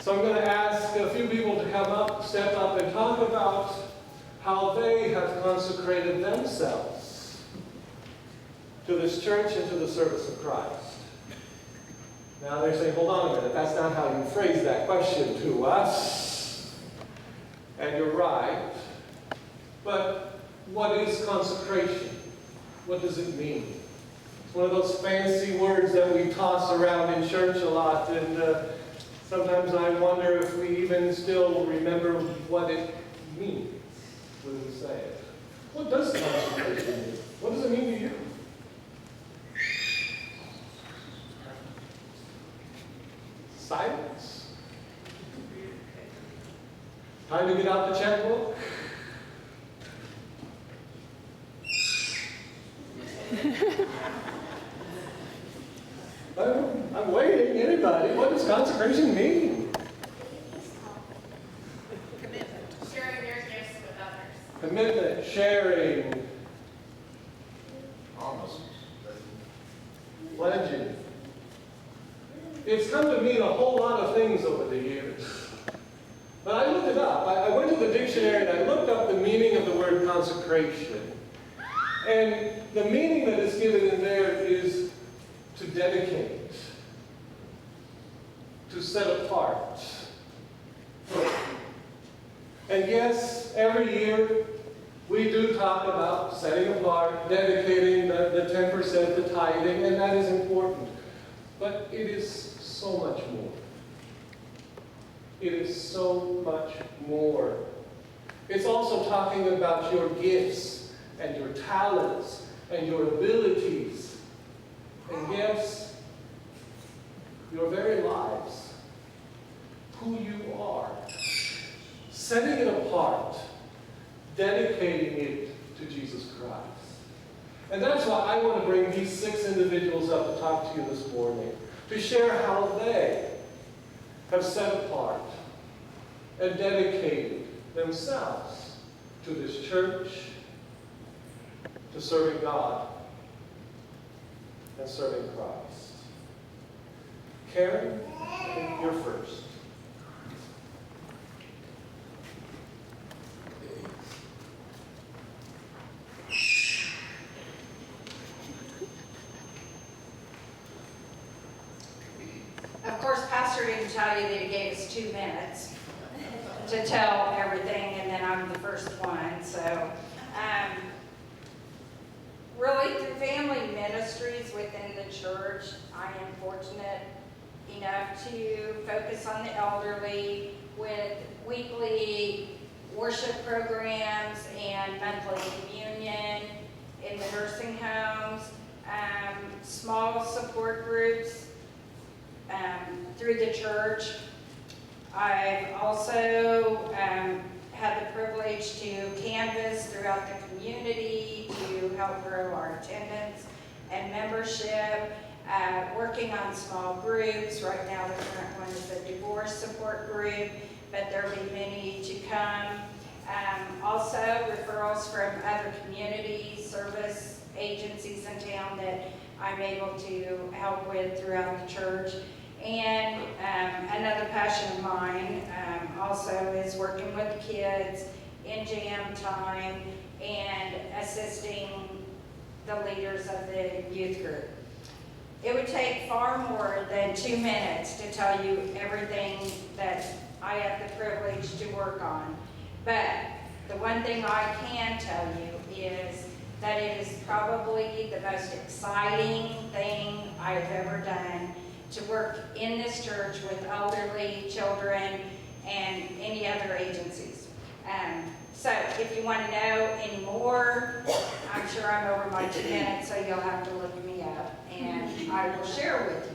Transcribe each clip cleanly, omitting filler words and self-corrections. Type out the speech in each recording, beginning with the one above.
So I'm going to ask a few people to come up, step up, and talk about how they have consecrated themselves to this church and to the service of Christ. Now they're saying, hold on a minute, that's not how you phrase that question to us. And you're right. But what is consecration? What does it mean? It's one of those fancy words that we toss around in church a lot, and sometimes I wonder if we even still remember what it means when we say it. What does consecration mean? What does it mean to you? Silence? Time to get out the checkbook? I'm waiting. Anybody? What does consecration mean? Commitment. Sharing your gifts with others. Commitment, sharing, Almost. pledging. It's come to mean a whole lot of things over the years. But I looked it up. I went to the dictionary and I looked up the meaning of the word consecration. And the meaning that is given in there is to dedicate, to set apart. And yes, every year we do talk about setting apart, dedicating the 10%, the tithing, and that is important. But it is so much more. It is so much more. It's also talking about your gifts and your talents and your abilities. And yes, your very lives. Who you are. Setting it apart. Dedicating it to Jesus Christ. And that's why I want to bring these 6 individuals up to talk to you this morning. To share how they have set apart and dedicated themselves to this church, to serving God, and serving Christ. Karen, you're first. Of course, Pastor didn't tell you that he gave us 2 minutes to tell everything, and then I'm the first one. So, really, through family ministries within the church, I am fortunate enough to focus on the elderly with weekly worship programs and monthly communion in the nursing homes, small support groups through the church. I've also had the privilege to canvass throughout the community to help grow our attendance and membership, working on small groups. Right now the current one is a divorce support group, but there will be many to come. Also referrals from other community service agencies in town that I'm able to help with throughout the church. And another passion of mine also is working with kids in jam time and assisting the leaders of the youth group. It would take far more than 2 minutes to tell you everything that I have the privilege to work on. But the one thing I can tell you is that it is probably the most exciting thing I've ever done to work in this church with elderly children and any other agencies. So if you want to know any more, I'm sure I'm over my 2 minutes, so you'll have to look me up and I will share with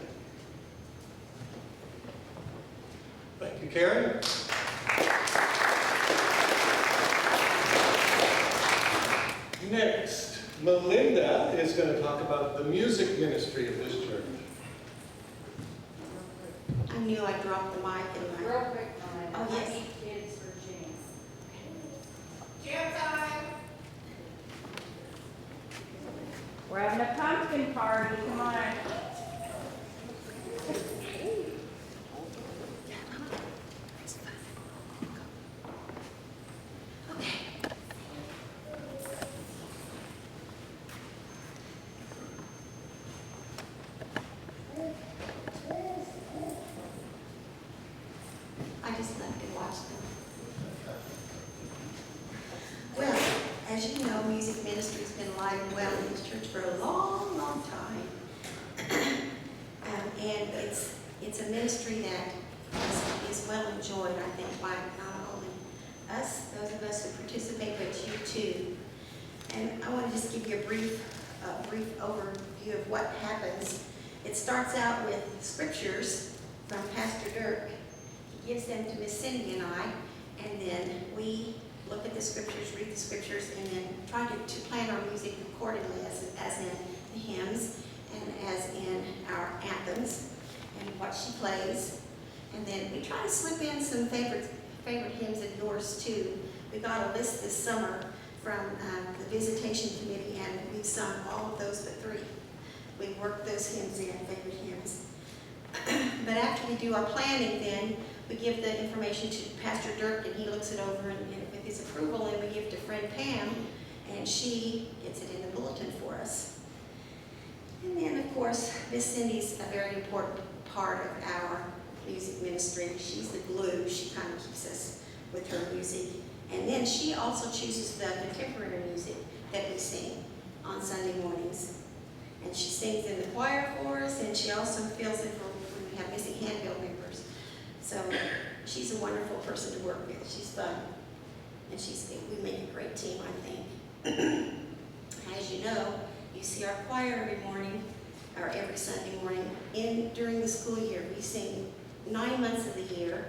you. Thank you, Karen. Next, Melinda is going to talk about the music ministry of this church. I knew I dropped the mic and Real quick, Melinda, Oh, yes. I need kids for June. Jam time! We're having a pumpkin party, come on. I just love to watch them. Well, as you know, music ministry's been alive and well in this church for a long, long time. And it's a ministry that is well enjoyed, I think, by not only us, those of us who participate, but you too. And I want to just give you a brief overview of what happens. It starts out with scriptures from Pastor Dirk. He gives them to Miss Cindy and I, and then we look at the scriptures, read the scriptures, and then try to plan our music accordingly, as in the hymns and as in our anthems and what she plays. And then we try to slip in some favorite hymns of yours too. We got a list this summer from the Visitation Committee, and we've sung all of those but 3. We worked those hymns in, favorite hymns. But after we do our planning, then we give the information to Pastor Dirk, and he looks it over and with his approval, and we give to friend Pam, and she gets it in the bulletin for us. And then, of course, Miss Cindy's a very important part of our music ministry. She's the glue. She kind of keeps us with her music. And then she also chooses the contemporary music that we sing on Sunday mornings. And she sings in the choir for us, and she also fills in for when we have missing handbill members. So she's a wonderful person to work with. She's fun. And we make a great team, I think. As you know, you see our choir every morning, or every Sunday morning. During the school year, we sing 9 months of the year.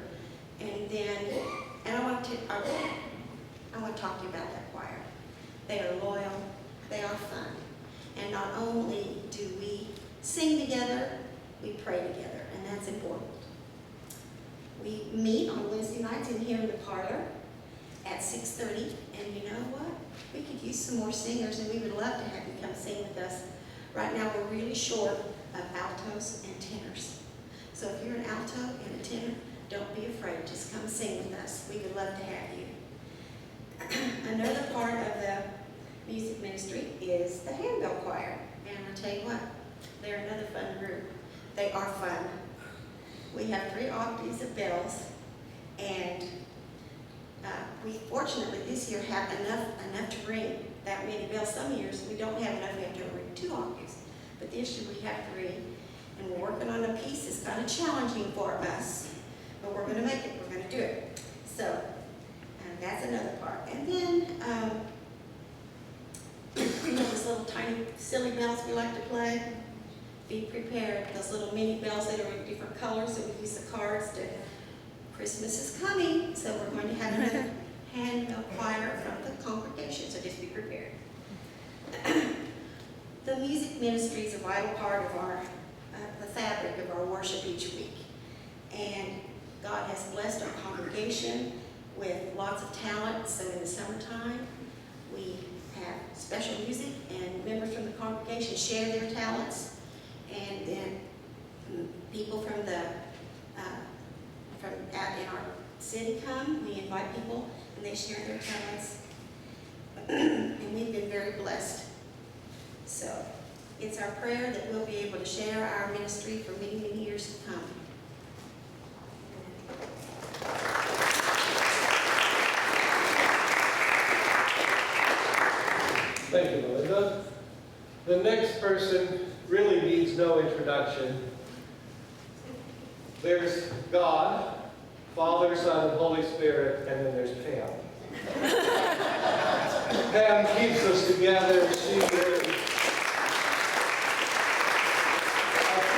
And I want to talk to you about that choir. They are loyal, they are fun. And not only do we sing together, we pray together, and that's important. We meet on Wednesday nights in here in the parlor at 6:30, and you know what? We could use some more singers, and we would love to have you come sing with us. Right now we're really short of altos and tenors. So if you're an alto and a tenor, don't be afraid, just come sing with us. We would love to have you. Another part of the music ministry is the handbell choir. And I'll tell you what, they're another fun group. They are fun. We have 3 octaves of bells, and we fortunately this year have enough to ring that many bells. Some years we don't have enough, we have to ring 2 octaves. But this year we have 3, and we're working on a piece that's kind of challenging for us. But we're going to make it. We're going to do it. So that's another part. And then you know those little tiny silly bells we like to play? Be prepared. Those little mini bells that are in different colors that we use the cards to. Christmas is coming, so we're going to have another handbell choir from the congregation. So just be prepared. The music ministry is a vital part of our the fabric of our worship each week. And God has blessed our congregation with lots of talent. So in the summertime, we have special music, and members from the congregation share their talents. And then people from out in our city come. We invite people, and they share their talents. And we've been very blessed. So it's our prayer that we'll be able to share our ministry for many, many years to come. Thank you, Melinda. The next person really needs no introduction. There's God, Father, Son, and Holy Spirit, and then there's Pam. Pam keeps us together. She is a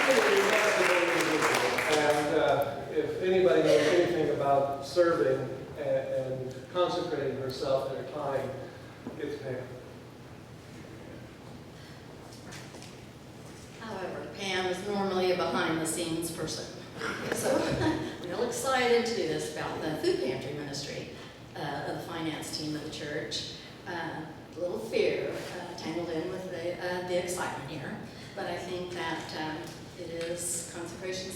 pretty remarkable individual. And if anybody knows anything about serving and consecrating herself and her time, it's Pam. However, Pam is normally a behind-the-scenes person. So I'm real excited to do this about the food pantry ministry of the finance team of the church. A little fear tangled in with the excitement here, but I think that it is consecration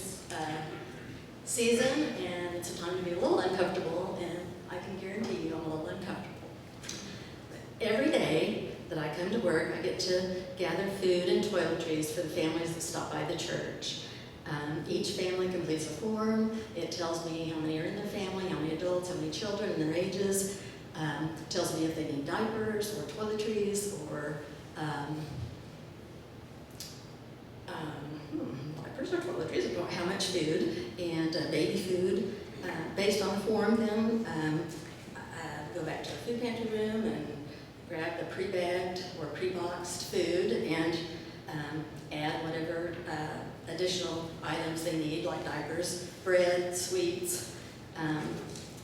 season, and it's a time to be a little uncomfortable, and I can guarantee you I'm a little uncomfortable. But every day that I come to work, I get to gather food and toiletries for the families that stop by the church. Each family completes a form. It tells me how many are in their children and their ages, tells me if they need diapers or toiletries or diapers or toiletries, or how much food, and baby food. Based on the form then, go back to the food pantry room and grab the pre-bagged or pre-boxed food and add whatever additional items they need, like diapers, bread, sweets,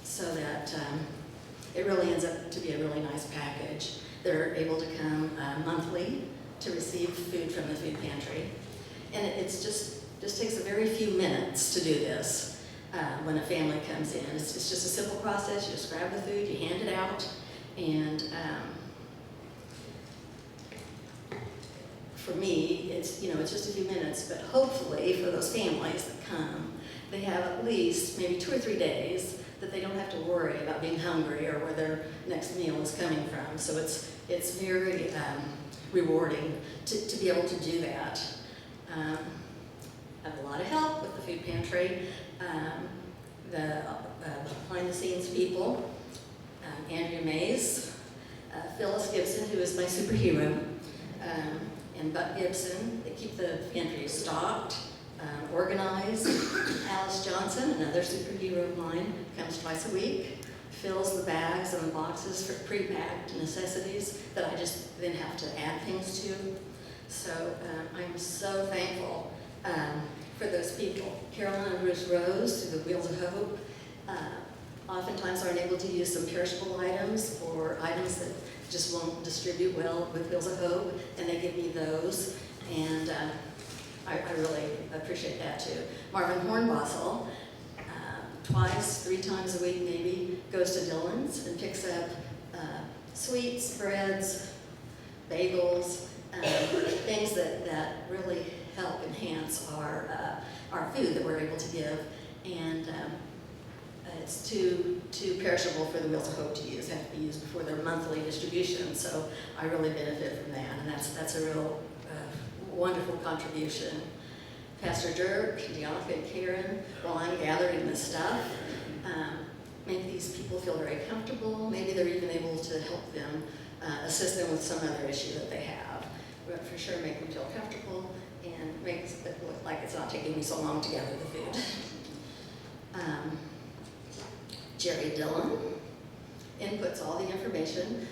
so that it really ends up to be a really nice package. They're able to come monthly to receive food from the food pantry. And it's just takes a very few minutes to do this when a family comes in. It's just a simple process. You just grab the food, you hand it out, and for me, it's just a few minutes, but hopefully for those families that come, they have at least maybe 2 or 3 days that they don't have to worry about being hungry or where their next meal is coming from. So it's very rewarding to be able to do that. I have a lot of help with the food pantry. The behind-the-scenes people, Andrea Mays, Phyllis Gibson, who is my superhero, and Buck Gibson. They keep the pantry stocked, organized. Alice Johnson, another superhero of mine, comes twice a week, fills the bags and the boxes for pre-packed necessities that I just then have to add things to. So I'm so thankful for those people. Carolyn and Bruce Rose, through the Wheels of Hope, oftentimes aren't able to use some perishable items or items that just won't distribute well with Wheels of Hope, and they give me those, and I really appreciate that too. Marvin Hornbostel, twice, 3 times a week maybe, goes to Dillon's and picks up sweets, breads, bagels, things that really help enhance our food that we're able to give, and it's too perishable for the Wheels of Hope to use. They have to be used before their monthly distribution, so I really benefit from that, and that's a real wonderful contribution. Pastor Dirk, Deonka, and Karen, while I'm gathering this stuff, make these people feel very comfortable. Maybe they're even able to help them, assist them with some other issue that they have. But for sure, make them feel comfortable and make it look like it's not taking me so long to gather the food. Jerry Dillon inputs all the information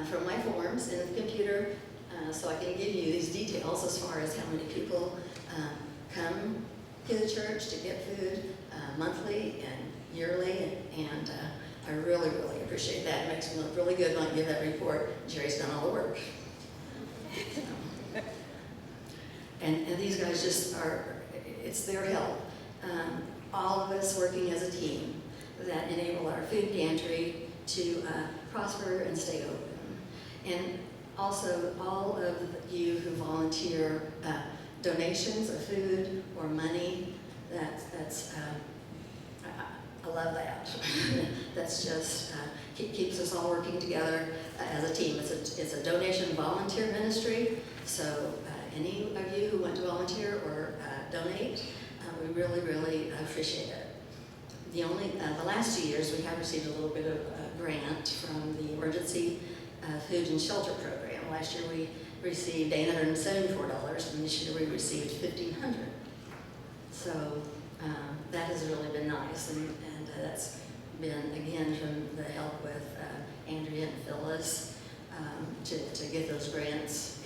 from my forms in the computer, so I can give you these details as far as how many people come to the church to get food monthly and yearly, and I really, really appreciate that. It makes me look really good when I give that report. Jerry's done all the work. And these guys just it's their help. All of us working as a team that enable our food pantry to prosper and stay open. And also all of you who volunteer donations of food or money, I love that. That's just keeps us all working together as a team. It's a donation volunteer ministry, so any of you who want to volunteer or donate, we really, really appreciate it. The last 2 years we have received a little bit of a grant from the Emergency Food and Shelter Program. Last year we received $874, and this year we received $1,500. So that has really been nice, and that's been, again, from the help with Andrea and Phyllis to get those grants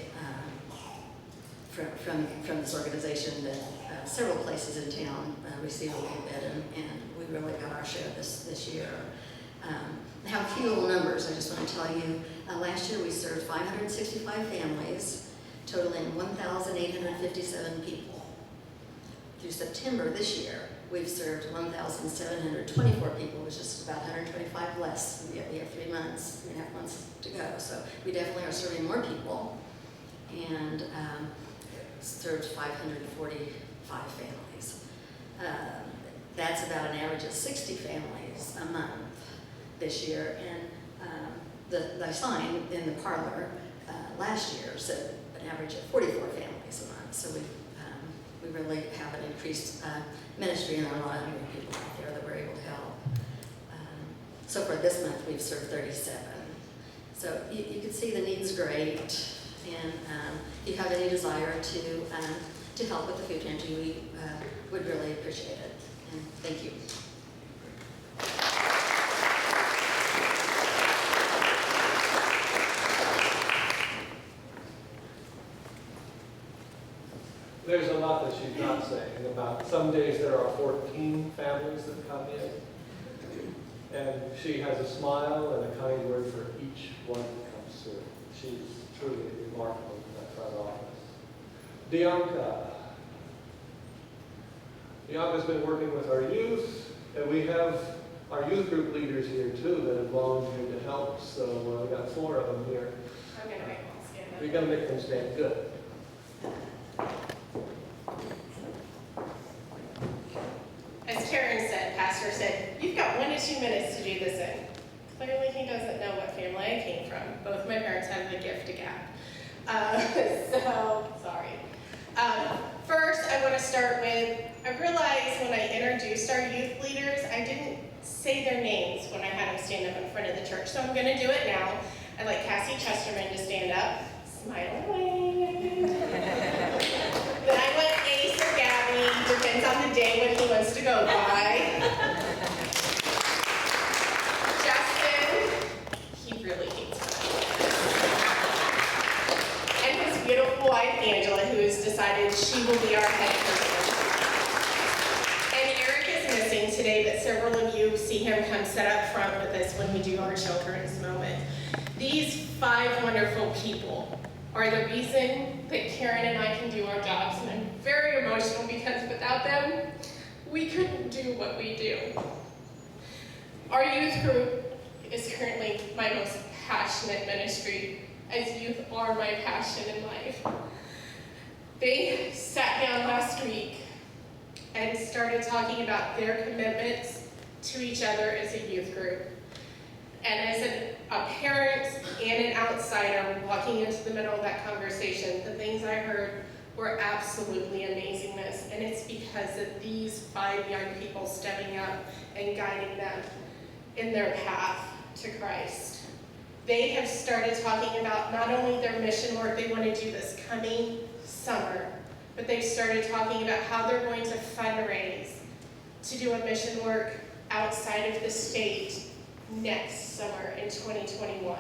from this organization that several places in town received a little bit, and we really got our share this year. How few little numbers, I just want to tell you. Last year we served 565 families, totaling 1,857 people. Through September this year, we've served 1,724 people, which is about 125 less. We have 3.5 months to go. So we definitely are serving more people, and served 545 families. That's about an average of 60 families a month this year, and the sign in the parlor last year said an average of 44 families a month. So we really have an increased ministry, and there are a lot of young people out there that we're able to help. So for this month, we've served 37. So you can see the need's great, and if you have any desire to help with the food pantry, we would really appreciate it. And thank you. There's a lot that she's not saying about, some days there are 14 families that come in. And she has a smile and a kind word for each one that comes through. She's truly remarkable in that front office. Dianca's been working with our youth, and we have our youth group leaders here too that have volunteered to help. So we got 4 of them here. I'm going to make them stand up. We're going to make them stand good. As Karen said, Pastor said, you've got 1 to 2 minutes to do this in. Clearly he doesn't know what family I came from. Both my parents have the gift of gab. So, sorry. First, I want to start with, I realized when I introduced our youth leaders, I didn't say their names when I had them stand up in front of the church. So I'm going to do it now. I'd like Cassie Chesterman to stand up. Smile away. Then I want Ace or Gabby, depends on the day when he wants to go by. Justin, he really hates me. And his beautiful wife, Angela, who has decided she will be our head person. And Eric is missing today, but several of you see him come sit up front with us when we do our children's moment. These 5 wonderful people are the reason that Karen and I can do our jobs, and I'm very emotional because without them, we couldn't do what we do. Our youth group is currently my most passionate ministry, as youth are my passion in life. They sat down last week and started talking about their commitments to each other as a youth group. And as a parent and an outsider walking into the middle of that conversation, the things I heard were absolutely amazingness. And it's because of these 5 young people stepping up and guiding them in their path to Christ. They have started talking about not only their mission work they want to do this coming summer, but they've started talking about how they're going to fundraise to do a mission work outside of the state next summer in 2021.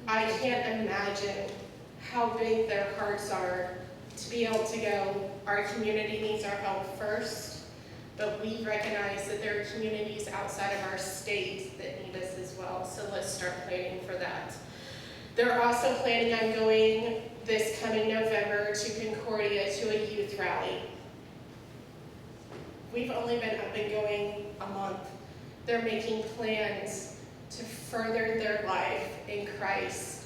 I can't imagine how big their hearts are to be able to go, our community needs our help first, but we recognize that there are communities outside of our state that need us as well, so let's start planning for that. They're also planning on going this coming November to Concordia to a youth rally. We've only been up and going a month. They're making plans to further their life in Christ.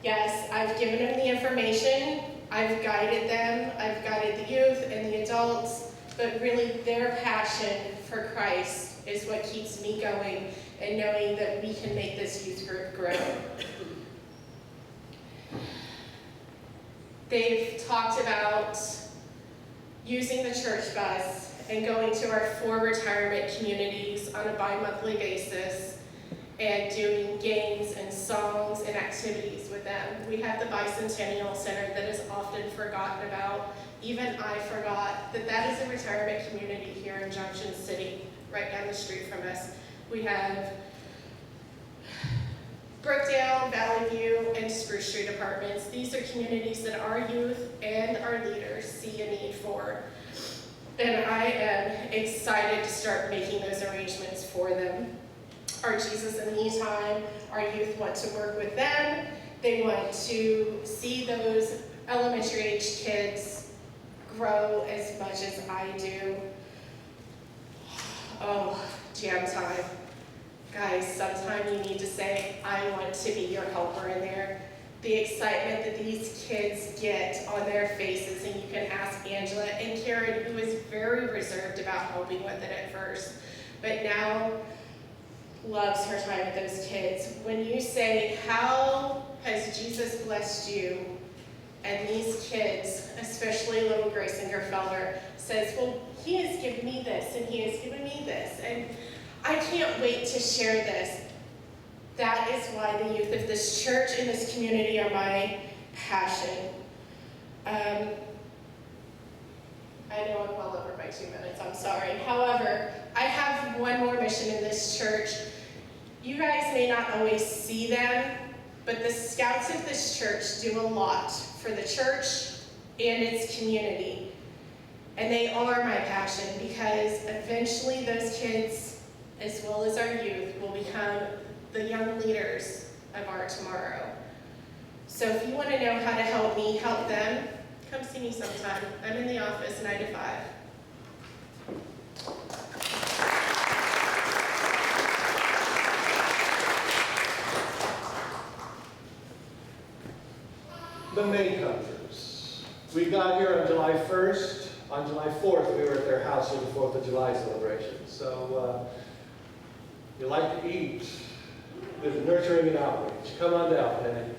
Yes, I've given them the information, I've guided them, I've guided the youth and the adults, but really their passion for Christ is what keeps me going and knowing that we can make this youth group grow. They've talked about using the church bus and going to our 4 retirement communities on a bi-monthly basis and doing games and songs and activities with them. We have the Bicentennial Center that is often forgotten about. Even I forgot that that is a retirement community here in Junction City, right down the street from us. We have Brookdale, Valley View, and Spruce Street apartments. These are communities that our youth and our leaders see a need for. And I am excited to start making those arrangements for them. Our Jesus in Me time, our youth want to work with them. They want to see those elementary age kids grow as much as I do. Oh, jam time. Guys, sometime you need to say, I want to be your helper in there. The excitement that these kids get on their faces, and you can ask Angela and Karen, who was very reserved about helping with it at first, but now loves her time with those kids. When you say, how has Jesus blessed you? And these kids, especially little Grace Ingerfelder, says, well, he has given me this, and he has given me this. And I can't wait to share this. That is why the youth of this church and this community are my passion. I know I'm well over my 2 minutes, I'm sorry. However, I have one more mission in this church. You guys may not always see them, but the scouts of this church do a lot for the church and its community. And they are my passion because eventually those kids, as well as our youth, will become the young leaders of our tomorrow. So if you want to know how to help me help them, come see me sometime. I'm in the office 9 to 5. The Maycomers. We got here on July 1st. On July 4th, we were at their house for the 4th of July celebration. So you like to eat with nurturing and outreach. Come on down, Penny.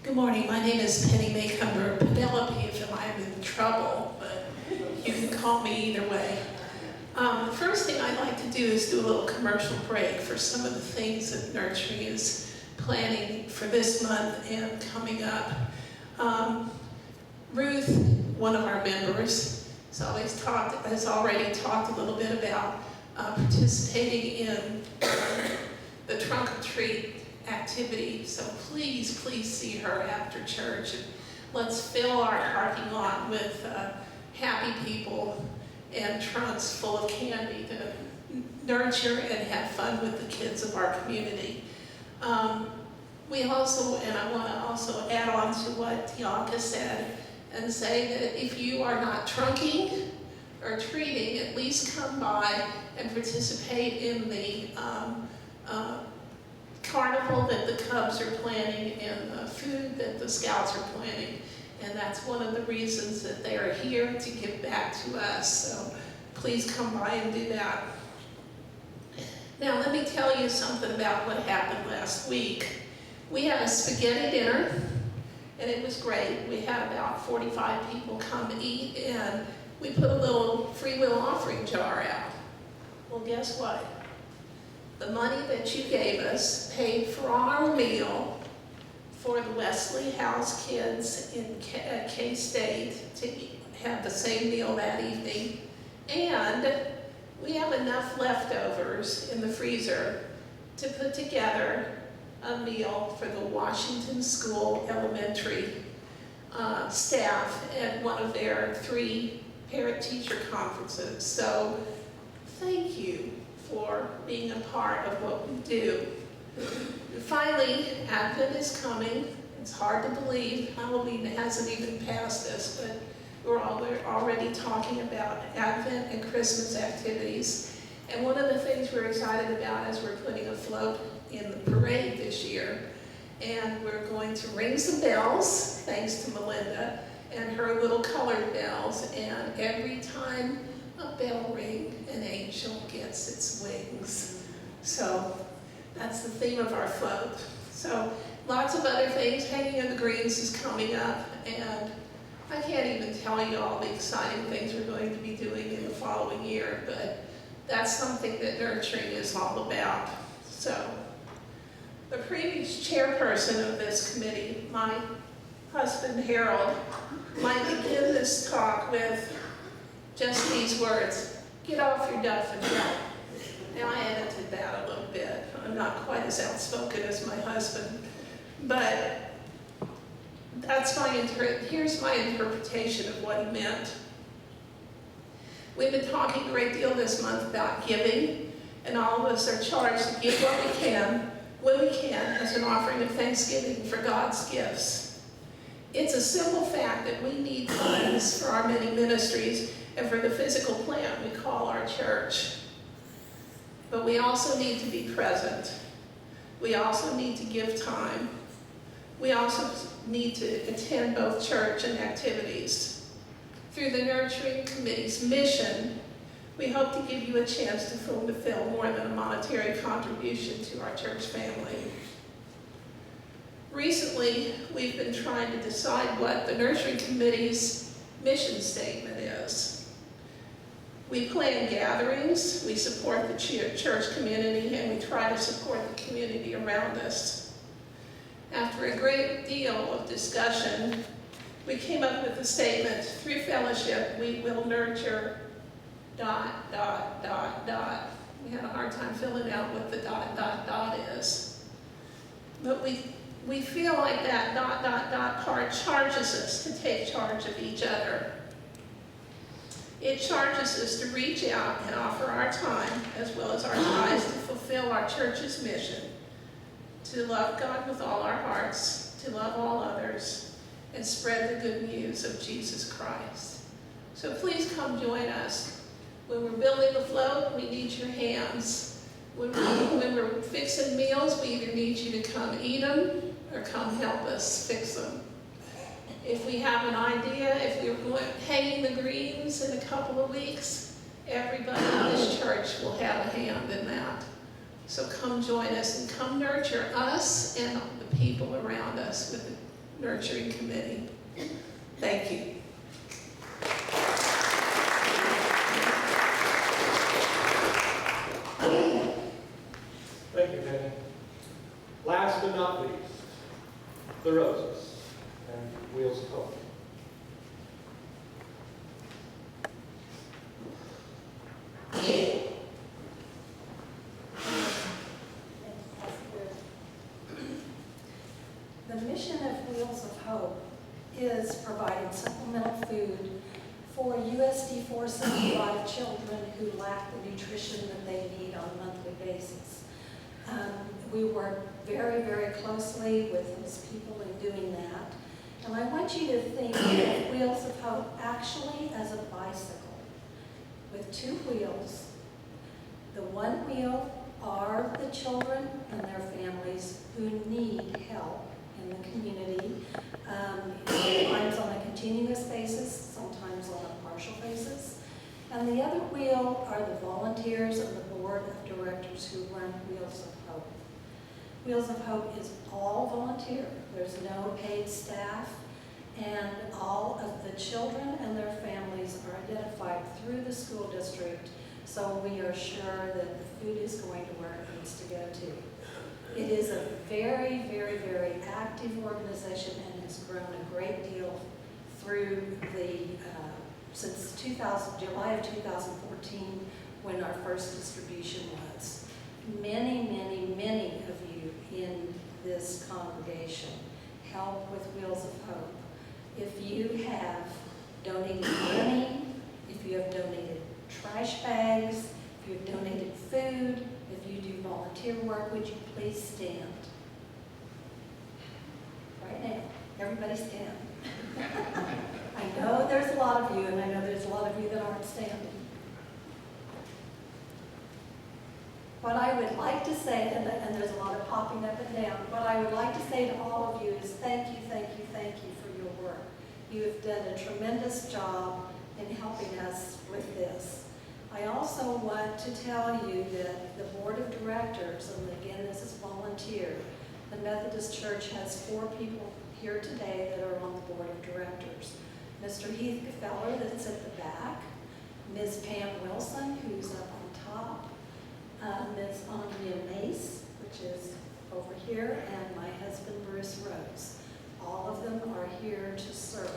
Good morning, my name is Penny Maycomber, Penelope if I'm in trouble, but you can call me either way. The first thing I'd like to do is do a little commercial break for some of the things that Nurturing is planning for this month and coming up. Ruth, one of our members, has already talked a little bit about participating in the trunk or treat activity, so please see her after church, and let's fill our parking lot with happy people and trunks full of candy to nurture and have fun with the kids of our community. We also, and I want to also add on to what Tianka said and say that if you are not trunking or treating, at least come by and participate in the carnival that the Cubs are planning and the food that the Scouts are planning. And that's one of the reasons that they are here, to give back to us. So please come by and do that. Now let me tell you something about what happened last week. We had a spaghetti dinner and it was great. We had about 45 people come eat and we put a little free will offering jar out. Well, guess what? The money that you gave us paid for our meal for the Wesley House kids in K-State to have the same meal that evening. And we have enough leftovers in the freezer to put together a meal for the Washington School Elementary staff at one of their 3 parent-teacher conferences. So thank you for being a part of what we do. Finally, Advent is coming. It's hard to believe. Halloween hasn't even passed us, but we're already talking about Advent and Christmas activities. And one of the things we're excited about is we're putting a float in the parade this year. And we're going to ring some bells, thanks to Melinda, and her little colored bells. And every time a bell ring, an angel gets its wings. So that's the theme of our float. So lots of other things. Hanging of the Greens is coming up, and I can't even tell you all the exciting things we're going to be doing in the following year, but that's something that Nurturing is all about. So the previous chairperson of this committee, my husband Harold, might begin this talk with just these words: get off your duff and go. Now I edited that a little bit. I'm not quite as outspoken as my husband, but that's here's my interpretation of what he meant. We've been talking a great deal this month about giving, and all of us are charged to give what we can, when we can, as an offering of thanksgiving for God's gifts. It's a simple fact that we need funds for our many ministries and for the physical plant we call our church. But we also need to be present. We also need to give time. We also need to attend both church and activities. Through the Nurturing Committee's mission, we hope to give you a chance to fulfill more than a monetary contribution to our church family. Recently, we've been trying to decide what the Nurturing Committee's mission statement is. We plan gatherings, we support the church community, and we try to support the community around us. After a great deal of discussion, we came up with the statement, through fellowship, we will nurture ... We had a hard time filling out what the ... is. But we feel like that ... part charges us to take charge of each other. It charges us to reach out and offer our time, as well as our tithes, to fulfill our church's mission, to love God with all our hearts, to love all others, and spread the good news of Jesus Christ. So please come join us. When we're building the float, we need your hands. When we're fixing meals, we either need you to come eat them or come help us fix them. If we have an idea, if we're hanging the greens in a couple of weeks, everybody in this church will have a hand in that. So come join us and come nurture us and the people around us with the Nurturing Committee. Thank you. Thank you, Penny. Last but not least, the Roses and Wheels of Hope. The mission of Wheels of Hope is providing supplemental food for USD 475 children who lack the nutrition that they need on a monthly basis. We work very, very closely with those people in doing that. And I want you to think of Wheels of Hope actually as a bicycle with two wheels. The one wheel are the children and their families who need help in the community, sometimes on a continuous basis, sometimes on a partial basis. And the other wheel are the volunteers of the board of directors who run Wheels of Hope. Wheels of Hope is all volunteer. There's no paid staff, and all of the children and their families are identified through the school district, so we are sure that the food is going to where it needs to go to. It is a very, very, very active organization and has grown a great deal through since July of 2014, when our first distribution was. Many, many, many of you in this congregation help with Wheels of Hope. If you have donated money, if you have donated trash bags, if you have donated food, if you do volunteer work, would you please stand? Right now, everybody stand. I know there's a lot of you, and I know there's a lot of you that aren't standing. What I would like to say, and there's a lot of popping up and down, what I would like to say to all of you is thank you, thank you, thank you for your work. You have done a tremendous job in helping us with this. I also want to tell you that the board of directors, and again this is volunteer, the Methodist Church has 4 people here today that are on the board of directors. Mr. Heath Gefeller, that's at the back, Ms. Pam Wilson, who's up on top, Ms. Andrea Mace, which is over here, and my husband, Bruce Rose. All of them are here to serve.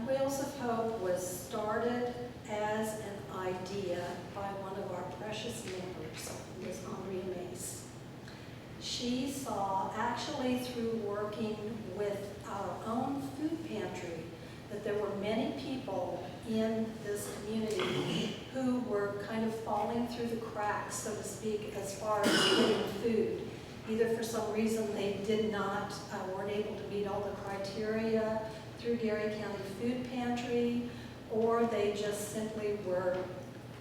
Wheels of Hope was started as an idea by one of our precious members, Ms. Andrea Mace. She saw, actually through working with our own food pantry, that there were many people in this community who were kind of falling through the cracks, so to speak, as far as getting food. Either for some reason they weren't able to meet all the criteria through Gary County Food Pantry, or they just simply were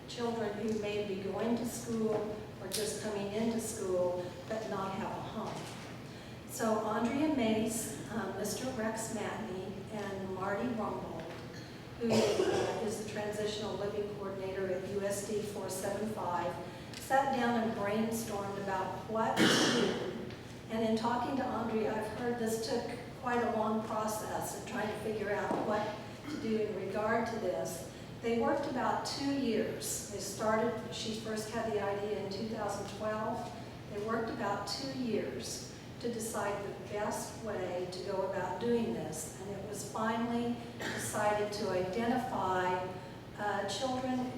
children who may be going to school or just coming into school but not have a home. So Andrea Mace, Mr. Rex Matney, and Marty Rumble who is the Transitional Living Coordinator at USD 475, sat down and brainstormed about what to do. And in talking to Andrea, I've heard this took quite a long process in trying to figure out what to do in regard to this. They worked about 2 years. They started, she first had the idea in 2012. They worked about 2 years to decide the best way to go about doing this. And it was finally decided to identify children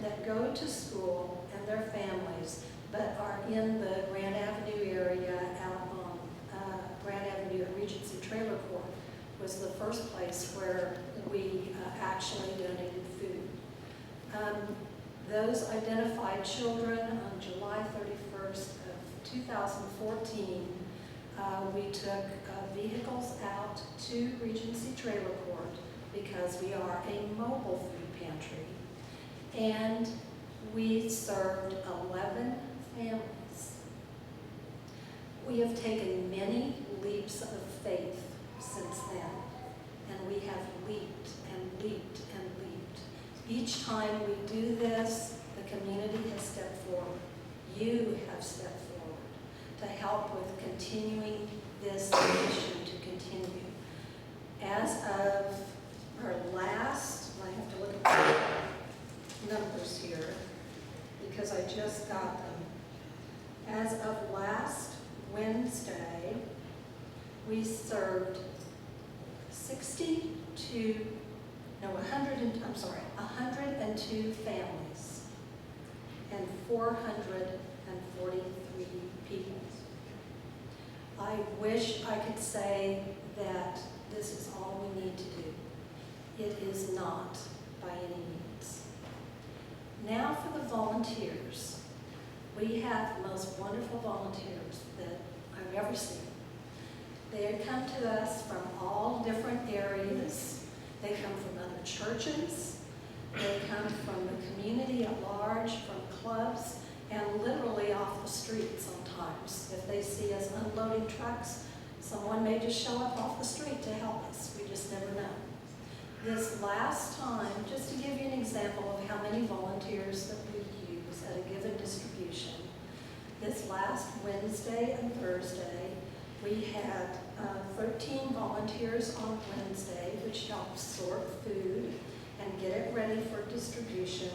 that go to school and their families, but are in the Grand Avenue area out on Grand Avenue at Regency Trailer Court was the first place where we actually donated food. Those identified children on July 31st of 2014, we took vehicles out to Regency Trailer Court because we are a mobile food pantry. And we served 11 families. We have taken many leaps of faith since then, and we have leaped and leaped and leaped. Each time we do this, the community has stepped forward. You have stepped forward to help with continuing this mission to continue. As of our last, I have to look at the numbers here because I just got them. As of last Wednesday, we served 102 families and 443 people. I wish I could say that this is all we need to do. It is not by any means. Now for the volunteers. We have the most wonderful volunteers that I've ever seen. They come to us from all different areas. They come from other churches. They come from the community at large, from clubs, and literally off the street sometimes. If they see us unloading trucks, someone may just show up off the street to help us. We just never know. This last time, just to give you an example of how many volunteers that we use at a given distribution, this last Wednesday and Thursday, we had 13 volunteers on Wednesday, which helped sort food and get it ready for distribution.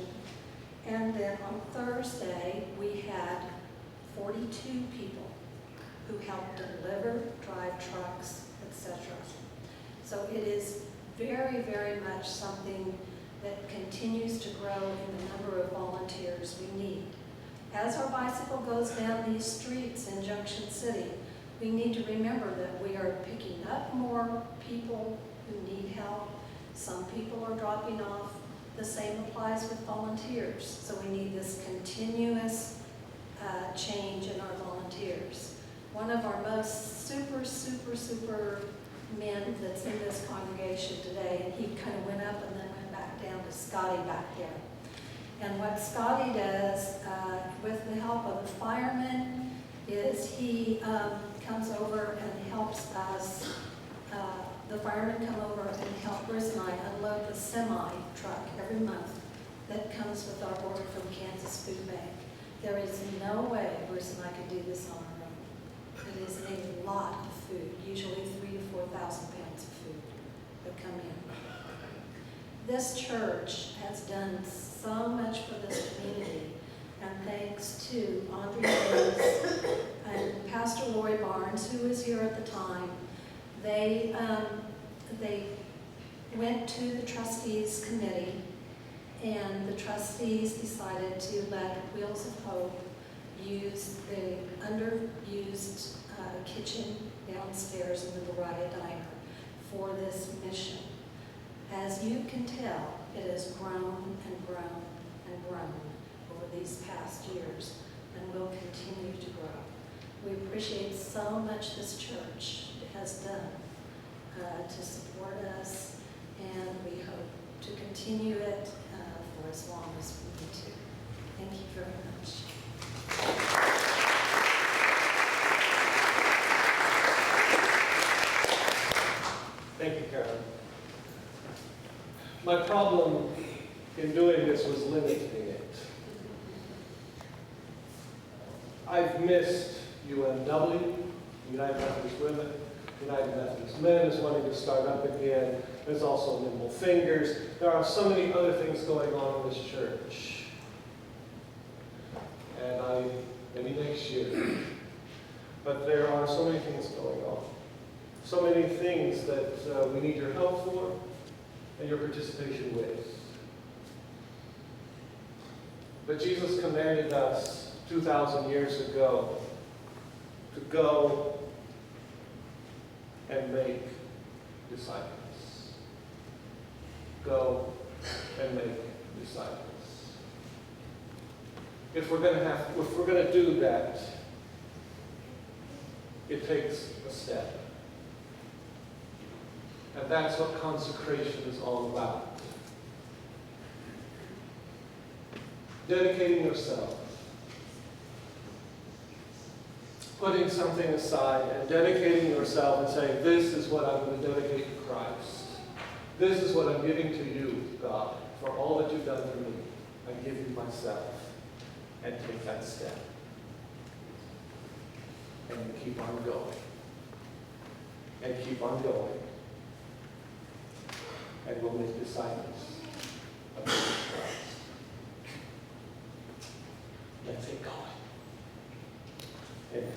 And then on Thursday, we had 42 people who helped deliver, drive trucks, etc. So it is very, very much something that continues to grow in the number of volunteers we need. As our bicycle goes down these streets in Junction City, we need to remember that we are picking up more people who need help. Some people are dropping off. The same applies with volunteers. So we need this continuous change in our volunteers. One of our most super men that's in this congregation today, and he kind of went up and then went back down to Scotty back there. And what Scotty does with the help of the firemen is he comes over and helps us, the firemen come over and help Bruce and I unload the semi truck every month that comes with our order from Kansas Food Bank. There is no way Bruce and I could do this on our own. It is a lot of food, usually 3,000 to 4,000 pounds of food that come in. This church has done so much for this community, and thanks to Andrea Rose and Pastor Lori Barnes, who was here at the time, they went to the trustees committee, and the trustees decided to let Wheels of Hope use the underused kitchen downstairs in the Berea Diner for this mission. As you can tell, it has grown and grown and grown over these past years and will continue to grow. We appreciate so much this church has done to support us, and we hope to continue it for as long as we need to. Thank you very much. Thank you, Karen. My problem in doing this was limiting it. I've missed UMW, United Methodist Women, United Methodist Men is wanting to start up again. There's also Nimble Fingers. There are so many other things going on in this church. And maybe next year. But there are so many things going on. So many things that we need your help for and your participation with. But Jesus commanded us 2,000 years ago to go and make disciples. Go and make disciples. If we're going to do that, it takes a step. And that's what consecration is all about. Dedicating yourself. Putting something aside and dedicating yourself and saying, this is what I'm going to dedicate to Christ. This is what I'm giving to you, God, for all that you've done for me. I give you myself. And take that step. And keep on going. And keep on going. And we'll make disciples of Jesus Christ. Let's say God. Amen.